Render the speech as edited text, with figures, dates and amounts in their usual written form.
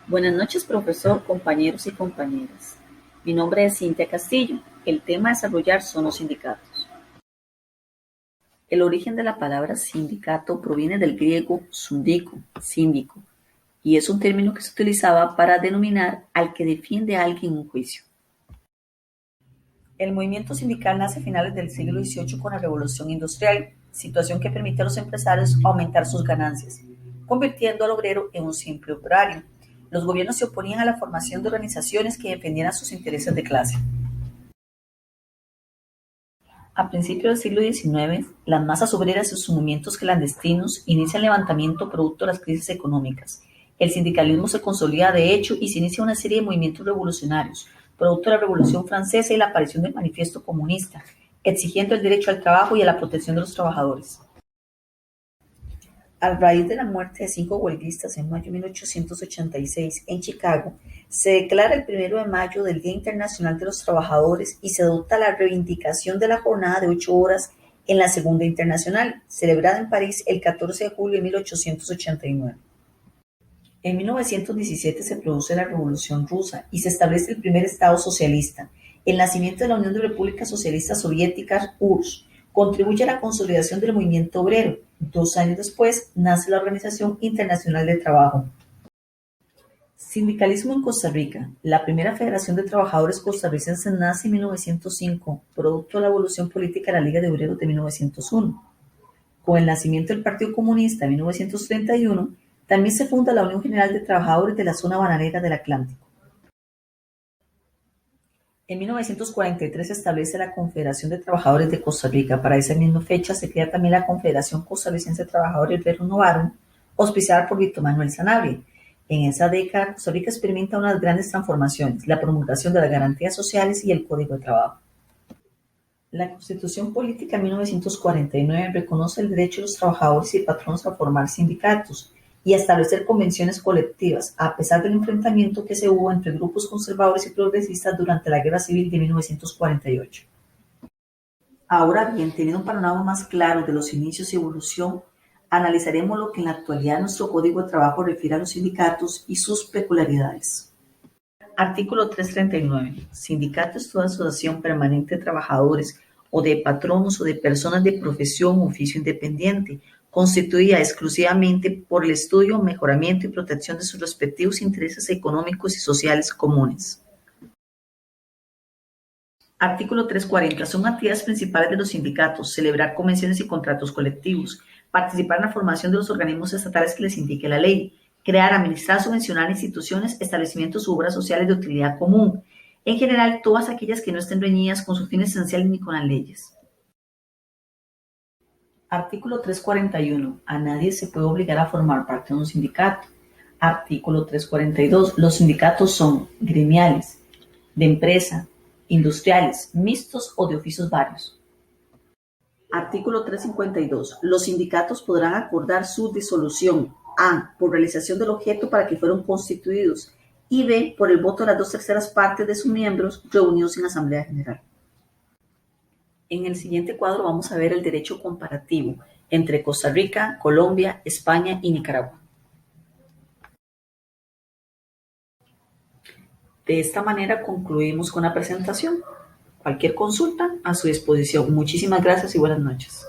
Buenas noches, profesor, compañeros y compañeras. Mi nombre es Cintia Castillo. El tema a desarrollar son los sindicatos. El origen de la palabra sindicato proviene del griego sundiko, síndico, y es un término que se utilizaba para denominar al que defiende a alguien en un juicio. El movimiento sindical nace a finales del siglo XVIII con la Revolución Industrial, situación que permite a los empresarios aumentar sus ganancias, convirtiendo al obrero en un simple operario. Los gobiernos se oponían a la formación de organizaciones que defendieran sus intereses de clase. A principios del siglo XIX, las masas obreras y sus movimientos clandestinos inician el levantamiento producto de las crisis económicas. El sindicalismo se consolida de hecho y se inicia una serie de movimientos revolucionarios, producto de la Revolución Francesa y la aparición del Manifiesto Comunista, exigiendo el derecho al trabajo y a la protección de los trabajadores. A raíz de la muerte de 5 huelguistas en mayo de 1886 en Chicago, se declara el 1 de mayo del Día Internacional de los Trabajadores y se adopta la reivindicación de la jornada de 8 horas en la Segunda Internacional, celebrada en París el 14 de julio de 1889. En 1917 se produce la Revolución Rusa y se establece el primer Estado socialista. El nacimiento de la Unión de Repúblicas Socialistas Soviéticas, URSS, contribuye a la consolidación del movimiento obrero. 2 años después, nace la Organización Internacional del Trabajo. Sindicalismo en Costa Rica. La primera Federación de Trabajadores Costarricenses nace en 1905, producto de la evolución política de la Liga de Obreros de 1901. Con el nacimiento del Partido Comunista en 1931, también se funda la Unión General de Trabajadores de la Zona Bananera del Atlántico. En 1943 se establece la Confederación de Trabajadores de Costa Rica. Para esa misma fecha se crea también la Confederación Costarricense de Trabajadores de Renovaron, auspiciada por Víctor Manuel Sanabria. En esa década, Costa Rica experimenta unas grandes transformaciones, la promulgación de las garantías sociales y el Código de Trabajo. La Constitución Política de 1949 reconoce el derecho de los trabajadores y patronos a formar sindicatos y a establecer convenciones colectivas, a pesar del enfrentamiento que se hubo entre grupos conservadores y progresistas durante la Guerra Civil de 1948. Ahora bien, teniendo un panorama más claro de los inicios y evolución, analizaremos lo que en la actualidad nuestro Código de Trabajo refiere a los sindicatos y sus peculiaridades. Artículo 339. Sindicato es toda asociación permanente de trabajadores o de patronos o de personas de profesión o oficio independiente, constituida exclusivamente por el estudio, mejoramiento y protección de sus respectivos intereses económicos y sociales comunes. Artículo 340. Son actividades principales de los sindicatos: celebrar convenciones y contratos colectivos, participar en la formación de los organismos estatales que les indique la ley, crear, administrar, subvencionar instituciones, establecimientos u obras sociales de utilidad común, en general todas aquellas que no estén reñidas con sus fines esenciales ni con las leyes. Artículo 341. A nadie se puede obligar a formar parte de un sindicato. Artículo 342. Los sindicatos son gremiales, de empresa, industriales, mixtos o de oficios varios. Artículo 352. Los sindicatos podrán acordar su disolución: A, por realización del objeto para que fueron constituidos, y B, por el voto de las 2/3 partes de sus miembros reunidos en Asamblea General. En el siguiente cuadro vamos a ver el derecho comparativo entre Costa Rica, Colombia, España y Nicaragua. De esta manera concluimos con la presentación. Cualquier consulta a su disposición. Muchísimas gracias y buenas noches.